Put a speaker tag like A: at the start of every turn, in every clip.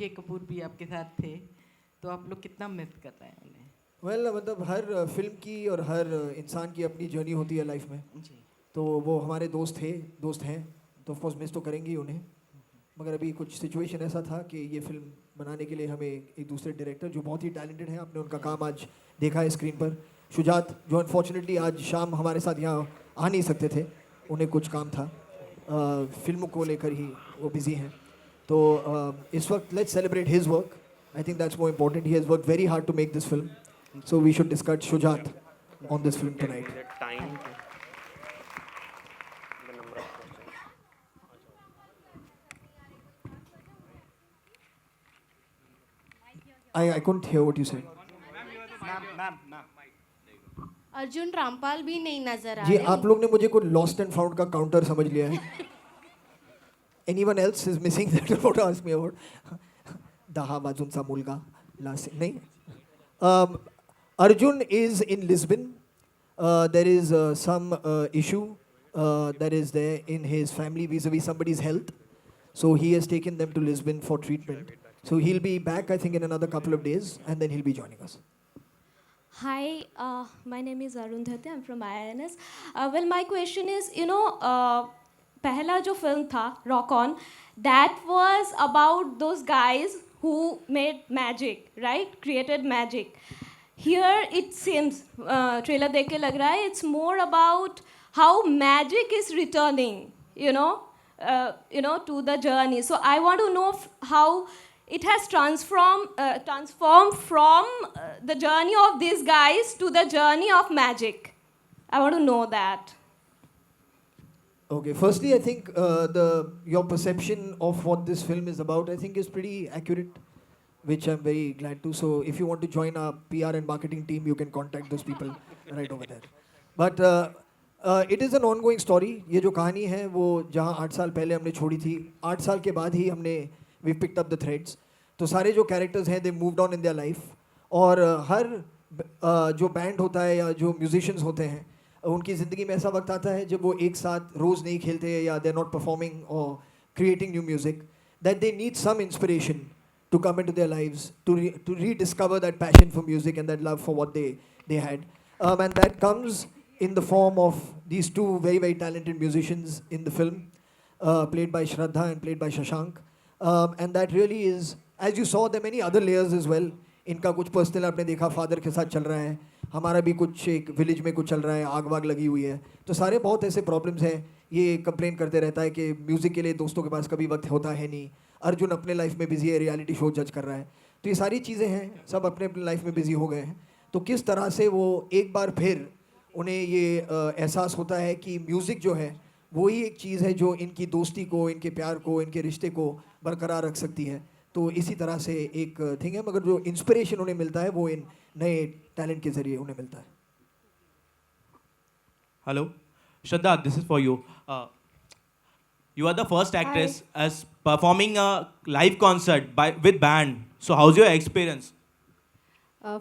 A: के कपूर भी आपके साथ थे, तो आप लोग कितना मिस कर रहे हैं उन्हें?
B: वेल मतलब हर फिल्म की और हर इंसान की अपनी जर्नी होती है लाइफ में,
A: जी।
B: तो वो हमारे दोस्त हैं, तो ऑफकोर्स मिस तो करेंगे ही उन्हें। मगर अभी कुछ सिचुएशन ऐसा था कि ये फिल्म बनाने के लिए हमें एक दूसरे डायरेक्टर जो बहुत ही टैलेंटेड हैं, आपने उनका काम आज देखा है स्क्रीन पर, शुजात, जो अनफॉर्चुनेटली आज शाम हमारे साथ यहाँ आ नहीं सकते थे, उन्हें कुछ काम था, फिल्म को लेकर ही वो बिज़ी हैं। तो इस वक्त let's celebrate his work, I think that's more important, he has work very hard to make this film, so we should discuss Shujat on this film tonight.
C: Time.
B: I couldn't hear what you said.
D: Arjun Rampal भी नहीं नजर आ
B: जी
D: रहे।
B: आप लोग ने मुझे कोई lost and found का काउंटर समझ लिया है. Anyone else is missing that you want to ask me about? 10 बाजूंचा मुलगा लास्ट नहीं. Arjun is in Lisbon. There is some issue that is there in his family vis-a-vis somebody's health. So he has taken them to Lisbon for treatment. So he'll be back, I think, in another couple of days, and then he'll be joining us.
D: Hi, my name is Arundhati. I'm from IINS. Well, my question is, पहला जो film था Rock On, that was about those guys who made magic, right? Created magic. Here it seems, trailer देख के लग रहा है, it's more about how magic is returning, to the journey. So I want to know how it has transformed from the journey of these guys to the journey of magic. I want to know that.
B: Okay, firstly, I think your perception of what this film is about, I think, is pretty accurate, which I'm very glad to. So if you want to join our PR and marketing team, you can contact those people right over there. But it is an ongoing story. ये जो कहानी है वो जहाँ 8 साल पहले हमने छोड़ी थी, 8 साल के बाद ही हमने we picked up the threads. तो सारे जो characters हैं they moved on in their life. और हर जो band होता है या जो musicians होते हैं, उनकी ज़िंदगी में ऐसा वक्त आता है जब वो एक साथ रोज़ नहीं खेलते या they're not performing or creating new music, that they need some inspiration to come into their lives, to rediscover that passion for music and that love for what they had. And that comes in the form of these two very, very talented musicians in the film, played by Shraddha and played by Shashank. And that really is, as you saw, there are many other layers as well. इनका कुछ personal आपने देखा father के साथ चल रहा है, हमारा भी कुछ एक विलेज में कुछ चल रहा है, आग वाग लगी हुई है, तो सारे बहुत ऐसे प्रॉब्लम्स हैं. ये कंप्लेन करते रहता है कि म्यूज़िक के लिए दोस्तों के पास कभी वक्त होता है नहीं. अर्जुन अपने लाइफ में बिजी है, रियलिटी शो जज कर रहा है. तो ये सारी चीज़ें हैं, सब अपने अपने लाइफ में बिजी हो गए हैं. तो किस तरह से वो एक बार फिर उन्हें ये एहसास होता है कि म्यूज़िक जो है वो ही एक चीज़ है जो इनकी दोस्ती को, इनके प्यार को, इनके रिश्ते को बरकरार रख सकती है. तो इसी तरह से एक थिंग है, मगर जो इंस्पिरेशन उन्हें मिलता है वो इन नए टैलेंट के ज़रिए उन्हें मिलता है.
E: Hello, Shraddha, this is for you. You are the first actress as performing a live concert with band. So how's your experience?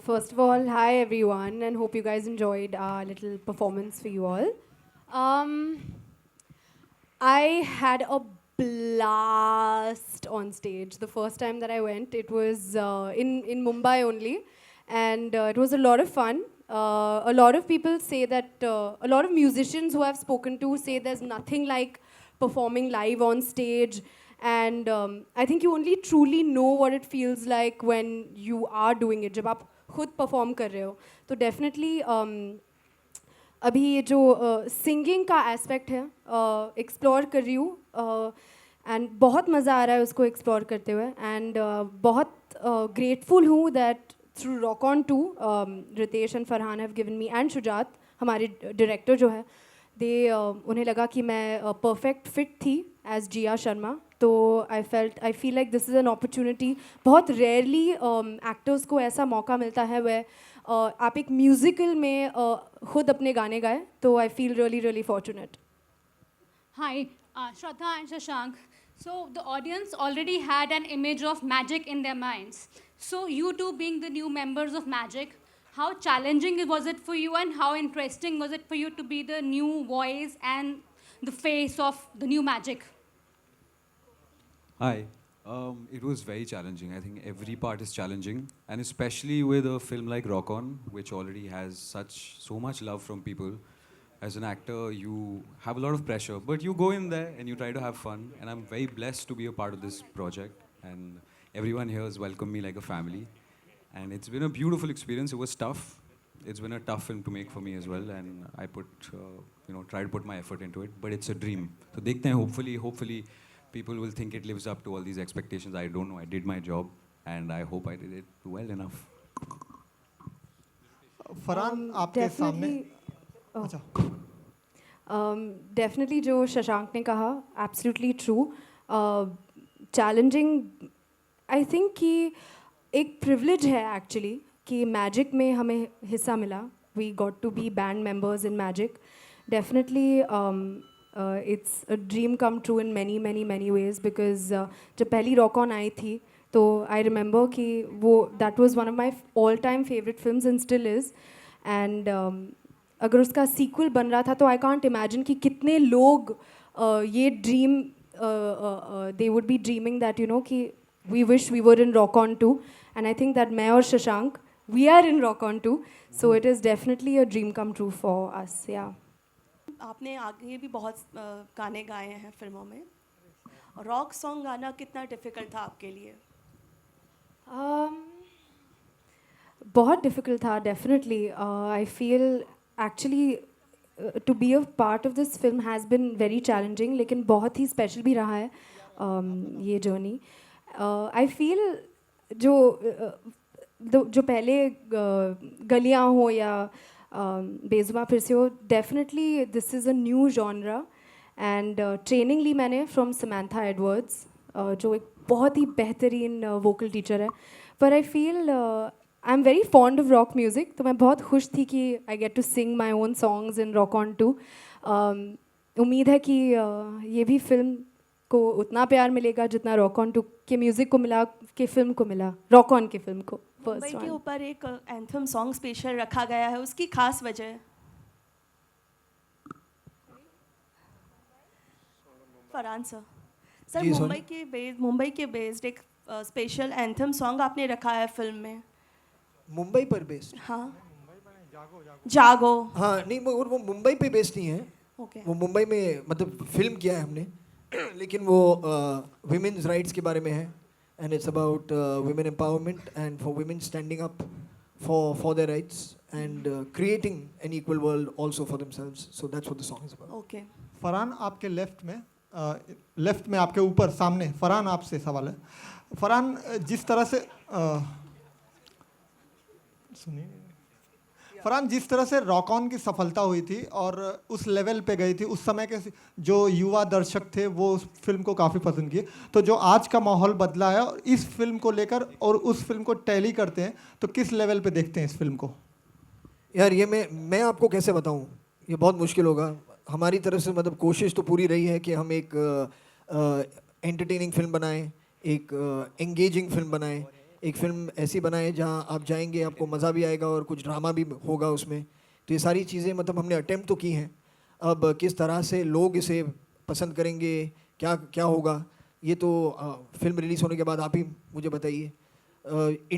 F: First of all, hi everyone, and hope you guys enjoyed our little performance for you all. I had a blast on stage. The first time that I went, it was in Mumbai only, and it was a lot of fun. A lot of people say that, a lot of musicians who I've spoken to say there's nothing like performing live on stage. And I think you only truly know what it feels like when you are doing it. जब आप खुद perform कर रहे हो, तो definitely अभी ये जो singing का aspect है, explore कर रही हूँ, and बहुत मज़ा आ रहा है उसको explore करते हुए, and बहुत grateful हूँ that through Rock On 2, Ritesh and Farhan have given me, and Shujat, हमारे director जो है, उन्हें लगा कि मैं perfect fit थी as Jia Sharma. तो I feel like this is an opportunity. बहुत rarely actors को ऐसा मौका मिलता है where आप एक musical में खुद अपने गाने गाए. तो I feel really, really fortunate.
G: Hi, Shraddha and Shashank. So the audience already had an image of magic in their minds. So you two being the new members of Magic, how challenging was it for you and how interesting was it for you to be the new voice and the face of the new Magic?
H: Hi,
C: It was very challenging. I think every part is challenging, and especially with a film like Rock On, which already has so much love from people. As an actor, you have a lot of pressure, but you go in there and you try to have fun. And I'm very blessed to be a part of this project, and everyone here has welcomed me like a family. And it's been a beautiful experience. It was tough. It's been a tough film to make for me as well, and I try to put my effort into it. But it's a dream. So, dekhte hain. Hopefully, people will think it lives up to all these expectations. I don't know. I did my job, and I hope I did it well enough.
H: Farhan आपके सामने अच्छा
F: definitely जो शशांक ने कहा absolutely true challenging I think कि एक privilege है actually कि मैजिक में हमें हिस्सा मिला we got to be band members in Magic definitely it's a dream come true in many many many ways because जब पहली रॉक ऑन आई थी तो आई रिमेंबर कि वो that was one of my all time favourite films and still is and अगर उसका sequel बन रहा था तो आई कांट इमेजिन कि कितने लोग ये dream they would be dreaming that you know कि we wish we were in Rock On two and I think that मैं और Shashank we are in Rock On two so it is definitely a dream come true for us या
I: आपने आगे भी बहुत गाने गाए हैं फिल्मों में रॉक सॉन्ग गाना कितना डिफ़िकल्ट था आपके लिए
F: बहुत डिफ़िकल्ट था definitely I feel actually to be a part of this film has been very challenging लेकिन बहुत ही स्पेशल भी रहा है ये जर्नी आई फील जो पहले गलियाँ हो या बेजुबां फिर से हो definitely this is a new genre and training ली मैंने फ्रॉम समैंथा एडवर्ड्स जो एक बहुत ही बेहतरीन वोकल टीचर है पर I feel I am very fond of rock music तो मैं बहुत खुश थी कि I get to sing my own songs in Rock On two उम्मीद है कि ये भी फिल्म को उतना प्यार मिलेगा जितना रॉक ऑन टू के म्यूज़िक को मिला के फिल्म को मिला रॉक ऑन के फिल्म को
I: मुंबई के ऊपर एक एंथम सॉन्ग स्पेशल रखा गया है उसकी खास वजह फरहान सर मुंबई के बेस्ड एक स्पेशल एंथम सॉन्ग आपने रखा है फिल्म में
B: मुंबई पर बेस्ड
I: हाँ जागो
B: हाँ नहीं वो मुंबई पे बेस्ड नहीं है
I: okay.
B: वो मुंबई में मतलब फिल्म किया है हमने लेकिन वो विमेंस राइट्स के बारे में है and it's about women empowerment and for women standing up for their rights and creating an equal world also for themselves. So that's what the song is about.
I: Okay.
H: Farhan आपके left में आपके ऊपर सामने फरहान आपसे सवाल है फरहान जिस तरह से सुनिए फरहान जिस तरह से रॉक ऑन की सफलता हुई थी और उस लेवल पे गई थी उस समय के जो युवा दर्शक थे वो उस फिल्म को काफ़ी पसंद किए तो जो आज का माहौल बदला है और इस फिल्म को लेकर और उस फिल्म को टैली करते हैं तो किस लेवल पे देखते हैं इस फिल्म को
B: यार ये मैं आपको कैसे बताऊं ये बहुत मुश्किल होगा हमारी तरफ से मतलब कोशिश तो पूरी रही है कि हम एक एंटरटेनिंग फिल्म बनाएं एक एंगेजिंग फिल्म बनाएं एक फिल्म ऐसी बनाए जहां आप जाएंगे आपको मज़ा भी आएगा और कुछ ड्रामा भी होगा उसमें तो ये सारी चीज़ें मतलब हमने अटेम्प्ट तो की हैं अब किस तरह से लोग इसे पसंद करेंगे क्या क्या होगा ये तो फिल्म रिलीज़ होने के बाद आप ही मुझे बताइए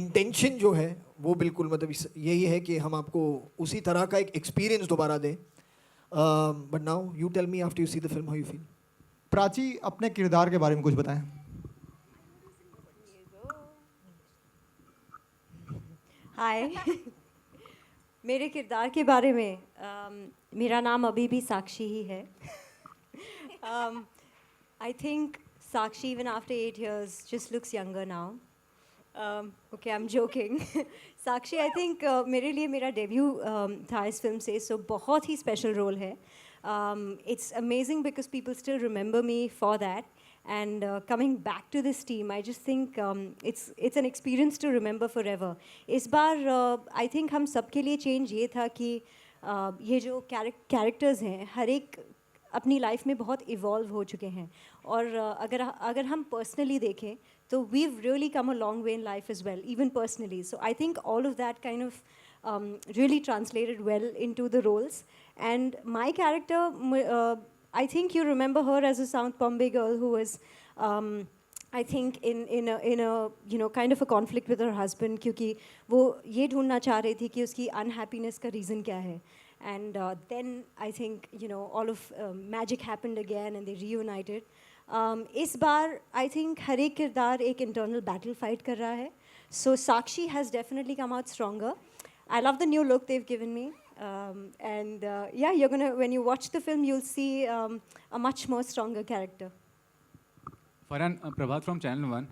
B: इंटेंशन जो है वो बिल्कुल मतलब यही है कि हम आपको उसी तरह का एक एक्सपीरियंस दोबारा दें but now you tell me after you see the film how you feel
H: Prachi अपने किरदार के बारे में कुछ बताएं
J: हाय मेरे किरदार के बारे में मेरा नाम अभी भी साक्षी ही है I think Sakshi even after 8 years just looks younger now okay I'm joking Sakshi I think मेरे लिए मेरा डेब्यू था इस फिल्म से सो बहुत ही स्पेशल रोल है it's amazing because people still remember me for that and coming back to this team I just think it's an experience to remember forever इस बार I think हम सबके लिए चेंज ये था कि ये जो कैरेक्टर्स हैं हर एक अपनी लाइफ में बहुत इवॉल्व हो चुके हैं और अगर हम पर्सनली देखें तो we've really come a long way in life as well even personally so I think all of that kind of really translated well into the roles and my character I think you remember her as a South Bombay girl who was I think in a you know kind of a conflict with her husband क्योंकि वो ये ढूंढना चाह रही थी कि उसकी unhappiness का reason क्या है. And then I think you know all of magic happened again and they reunited. इस बार I think हर एक किरदार एक internal battle fight कर रहा है. So Sakshi has definitely come out stronger. I love the new look they've given me. And yeah, you're gonna when you watch the film you'll see a much more stronger character.
K: Farhan Prabhat from channel one.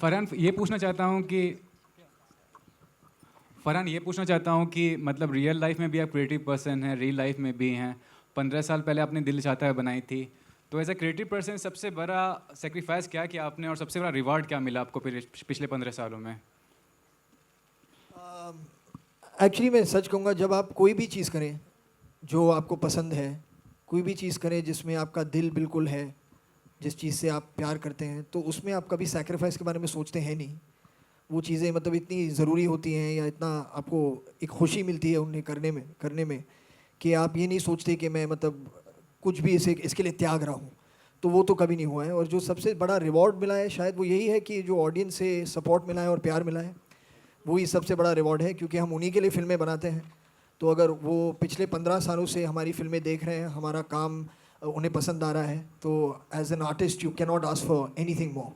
K: Farhan ये पूछना चाहता हूँ कि मतलब real life में भी आप creative person हैं, रियल लाइफ में भी हैं. 15 साल पहले आपने दिल चाहता है बनाई थी, तो एज अ क्रिएटिव पर्सन सबसे बड़ा सेक्रीफाइस क्या किया आपने और सबसे बड़ा रिवार्ड क्या मिला आपको पिछले 15 सालों में?
B: एक्चुअली मैं सच कहूँगा, जब आप कोई भी चीज़ करें जो आपको पसंद है, कोई भी चीज़ करें जिसमें आपका दिल बिल्कुल है, जिस चीज़ से आप प्यार करते हैं, तो उसमें आप कभी सैक्रिफाइस के बारे में सोचते हैं नहीं. वो चीज़ें मतलब इतनी ज़रूरी होती हैं या इतना आपको एक खुशी मिलती है उन्हें करने में कि आप ये नहीं सोचते कि मैं मतलब कुछ भी इसके लिए त्याग रहा हूँ. तो वो तो कभी नहीं हुआ है. और जो सबसे बड़ा रिवॉर्ड मिला है शायद वो यही है कि जो ऑडियंस से सपोर्ट मिला है और प्यार मिला है, वही सबसे बड़ा रिवॉर्ड है. क्योंकि हम उन्हीं के लिए फ़िल्में बनाते हैं, तो अगर वो पिछले 15 सालों से हमारी फ़िल्में देख रहे हैं, हमारा काम उन्हें पसंद आ रहा है, तो as an artist you can not ask for anything more.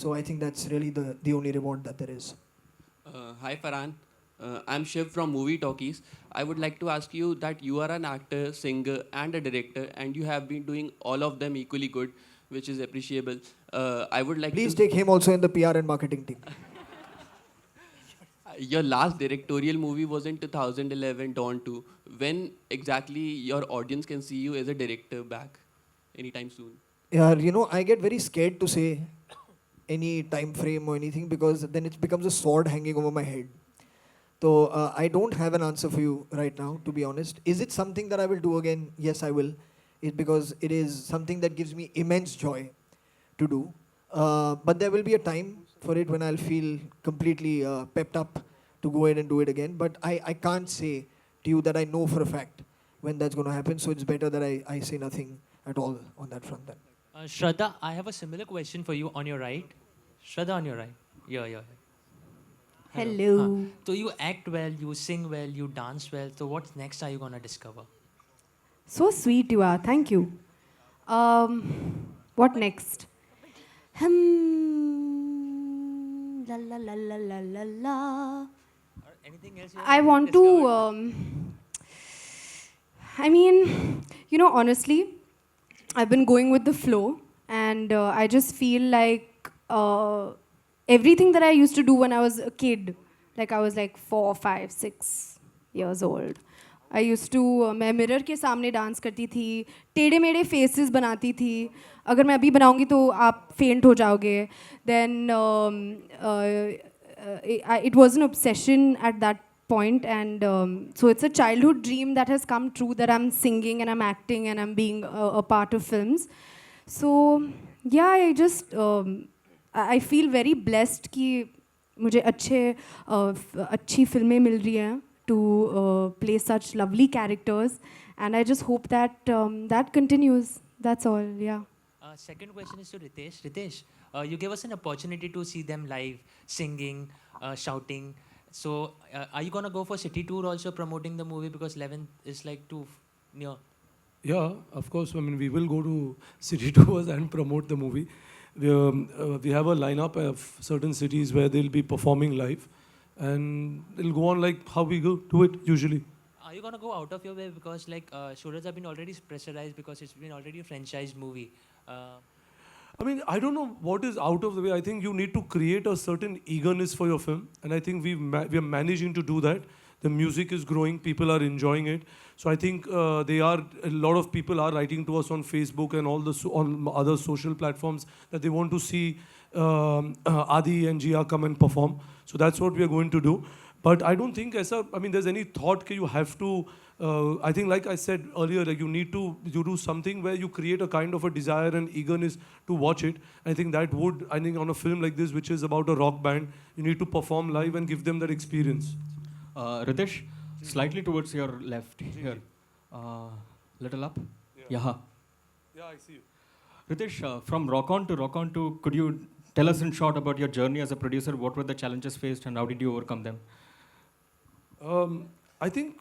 B: So I think that's really the only reward that there is.
L: Hi Farhan, I'm Shiv from Movie Talkies. I would like to ask you that you are an actor, singer and a director and you have been doing all of them equally good, which is appreciable. I would like
B: Please
L: to...
B: take him also in the PR and marketing team.
L: Your last directorial movie was in 2011, Dawn 2. When exactly your audience can see you as a director back? Anytime soon?
B: Yeah, you know, I get very scared to say any time frame or anything because then it becomes a sword hanging over my head. So I don't have an answer for you right now, to be honest. Is it something that I will do again? Yes, I will. It's because it is something that gives me immense joy to do. But there will be a time for it when I'll feel completely pepped up to go ahead and do it again. But I can't say to you that I know for a fact when that's going to happen. So it's better that I say nothing at all on that front then.
M: Shraddha, I have a similar question for you on your right. Shraddha, on your right. Yeah.
F: Hello.
M: So you act well, you sing well, you dance well. So what's next are you going to discover?
F: So sweet you are. Thank you. What next? La la la la la la la.
M: Or anything else?
F: I want to. I mean, you know, honestly, I've been going with the flow, and I just feel like everything that I used to do when I was a kid, like I was like 4, 5, 6 years old. I used to मैं mirror के सामने dance करती थी, टेढ़े मेढ़े faces बनाती थी. अगर मैं अभी बनाऊंगी तो आप फेंट हो जाओगे. Then it was an obsession at that point, and so it's a childhood dream that has come true, that I'm singing and I'm acting and I'm being a part of films. So yeah, I just I feel very blessed कि मुझे अच्छी फिल्में मिल रही हैं to play such lovely characters, and I just hope that that continues. That's all. Yeah.
M: Second question is to Ritesh. Ritesh, you gave us an opportunity to see them live, singing, shouting. So, are you gonna go for city tour also promoting the movie because 11th is like too near?
N: Yeah, of course. I mean, we will go to city tours and promote the movie. We have a lineup of certain cities where they'll be performing live, and it'll go on like how we do it usually.
M: Are you gonna go out of your way because like shooters have been already pressurized because it's been already a franchise movie?
N: I mean, I don't know what is out of the way. I think you need to create a certain eagerness for your film, and I think we are managing to do that. The music is growing, people are enjoying it. So I think a lot of people are writing to us on Facebook and all on other social platforms that they want to see Adi and Jia come and perform. So that's what we are going to do. But I don't think there's any thought that you have to. I think, like I said earlier, like you do something where you create a kind of a desire and eagerness to watch it. I think on a film like this, which is about a rock band, you need to perform live and give them that experience.
O: Ritesh, slightly towards your left here. Little up. Yeah.
N: Yeah, I see you.
O: Ritesh, from Rock On to, could you tell us in short about your journey as a producer? What were the challenges faced and how did you overcome them?
N: I think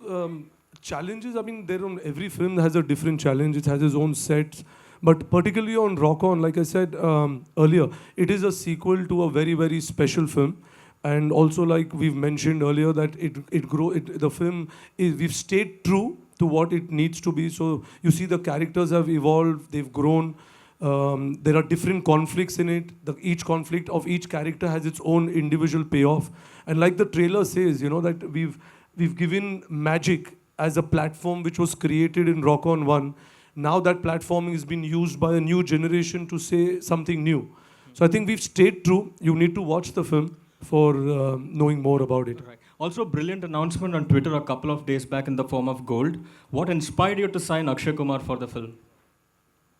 N: challenges, I mean, there on every film has a different challenge. It has its own sets. But particularly on Rock On, like I said earlier, it is a sequel to a very, very special film. And also, like we've mentioned earlier, that the film we've stayed true to what it needs to be. So you see the characters have evolved, they've grown. There are different conflicts in it. Each conflict of each character has its own individual payoff. And like the trailer says, you know, that we've given magic as a platform which was created in Rock On 1. Now that platform is being used by a new generation to say something new. So I think we've stayed true. You need to watch the film for knowing more about it.
O: Right. Also, a brilliant announcement on Twitter a couple of days back in the form of gold. What inspired you to sign Akshay Kumar for the film?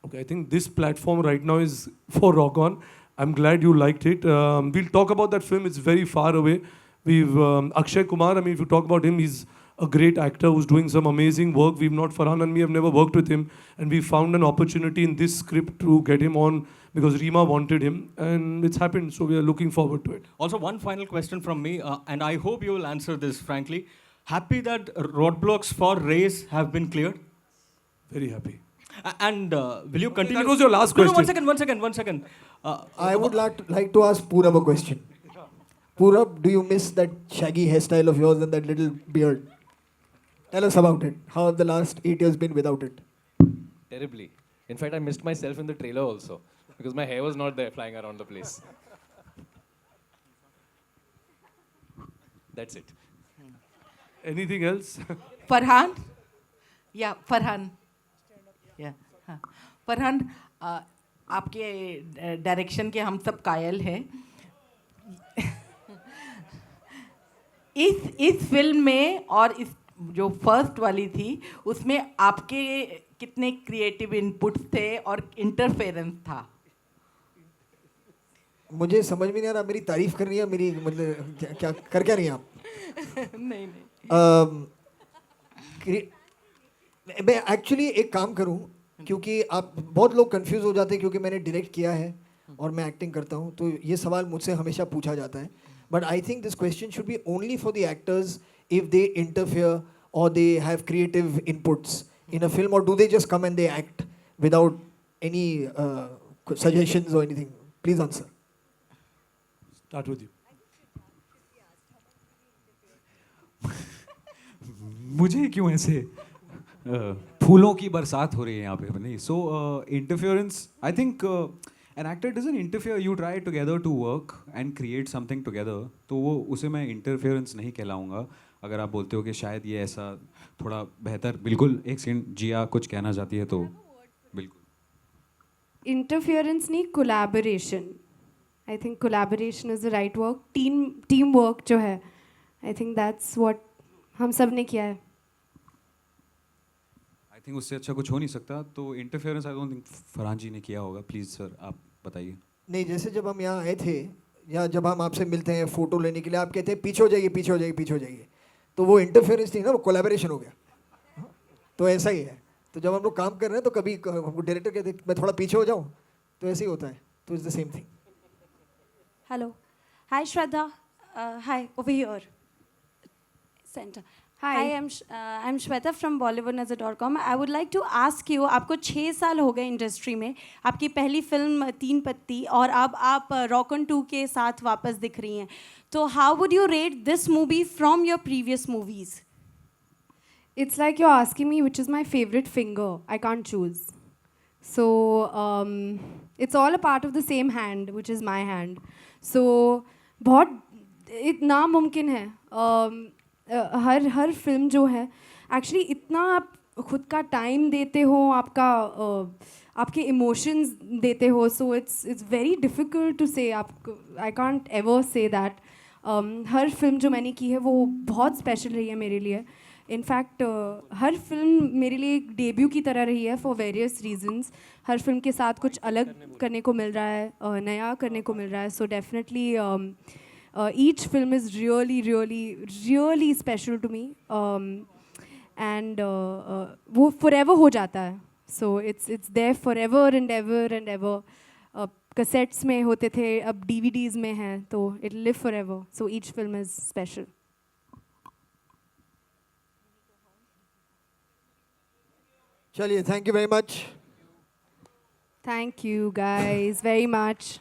N: Okay, I think this platform right now is for Rock On. I'm glad you liked it. We'll talk about that film. It's very far away. We've Akshay Kumar, I mean, if you talk about him, he's a great actor who's doing some amazing work. Farhan and me have never worked with him. And we found an opportunity in this script to get him on because Rima wanted him. And it's happened, so we are looking forward to it.
O: Also, one final question from me, and I hope you will answer this frankly. Happy that roadblocks for race have been cleared?
N: Very happy.
O: And will you continue?
N: That was your last question.
O: No, one second.
B: I would like to ask Purab a question. Purab, do you miss that shaggy hairstyle of yours and that little beard? Tell us about it. How have the last 8 years been without it?
P: Terribly. In fact, I missed myself in the trailer also because my hair was not there flying around the place. That's it.
N: Anything else?
A: Farhan? Yeah, Farhan. Yeah. हाँ. फरहान, आपके direction के हम सब कायल हैं. इस film में और इस जो फर्स्ट वाली थी उसमें आपके कितने क्रिएटिव इनपुट्स थे और इंटरफेरेंस था?
B: मुझे समझ में नहीं आ रहा, मेरी तारीफ कर रही है, मेरी मतलब क्या कर क्या रही हैं आप?
A: नहीं.
B: मैं एक्चुअली एक काम करूं, क्योंकि आप बहुत लोग कंफ्यूज हो जाते हैं क्योंकि मैंने डायरेक्ट किया है और मैं एक्टिंग करता हूं, तो ये सवाल मुझसे हमेशा पूछा जाता है. But I think this question should be only for the actors if they interfere or they have creative inputs in a film, or do they just come and they act without any suggestions or anything? Please answer.
N: Start with you.
C: मुझे क्यों ऐसे फूलों की बरसात हो रही है यहाँ पे? नहीं. So interference, I think an actor doesn't interfere. You try together to work and create something together. तो वो उसे मैं interference नहीं कहलाऊंगा. अगर आप बोलते हो कि शायद ये ऐसा थोड़ा बेहतर, बिल्कुल. एक सेकंड, जिया कुछ कहना चाहती है तो बिल्कुल.
F: इंटरफियरेंस नहीं, collaboration. I think collaboration is the right work. Team work जो है, आई थिंक दैट्स व्हाट हम सब ने किया है.
C: आई थिंक उससे अच्छा कुछ हो नहीं सकता. तो interference I don't think Farhan ji ने किया होगा. प्लीज़ सर आप बताइए.
B: नहीं, जैसे जब हम यहाँ आए थे या जब हम आपसे मिलते हैं फ़ोटो लेने के लिए, आप कहते हैं पीछे हो जाइए, पीछे हो जाइए, पीछे हो जाइए. तो वो इंटरफेरेंस नहीं ना, वो कोलैबोरेशन हो गया. तो ऐसा ही है. तो जब हम लोग काम कर रहे हैं तो कभी हमको डायरेक्टर कहते हैं मैं थोड़ा पीछे हो जाऊँ, तो ऐसे ही होता है. तो it's the same thing.
I: Hello. Hi Shraddha. Hi, over here. Center. Hi, I'm Shweta from BollywoodNazar.com. I would like to ask you, आपको 6 साल हो गए इंडस्ट्री में. आपकी पहली फिल्म 3 पत्ती और अब आप Rock On 2 के साथ वापस दिख रही हैं. तो how would you rate this movie from your previous movies?
F: It's like you're asking me which is my favorite finger. I can't choose. So it's all a part of the same hand, which is my hand. So बहुत इतना मुमकिन है. हर film जो है actually इतना आप खुद का टाइम देते हो, आपके इमोशंस देते हो. So it's very difficult to say. I can't ever say that. हर फिल्म जो मैंने की है वो बहुत स्पेशल रही है मेरे लिए. इनफैक्ट हर फिल्म मेरे लिए एक डेब्यू की तरह रही है for various reasons. Her film के साथ कुछ अलग करने को मिल रहा है, नया करने को मिल रहा है. So definitely each film is really special to me, and वो forever हो जाता है. So it's there forever and ever and ever. Cassettes में होते थे, अब DVDs में हैं, तो it'll live forever. So each film is special.
B: Chaliye, thank you very much.
F: Thank you guys very much.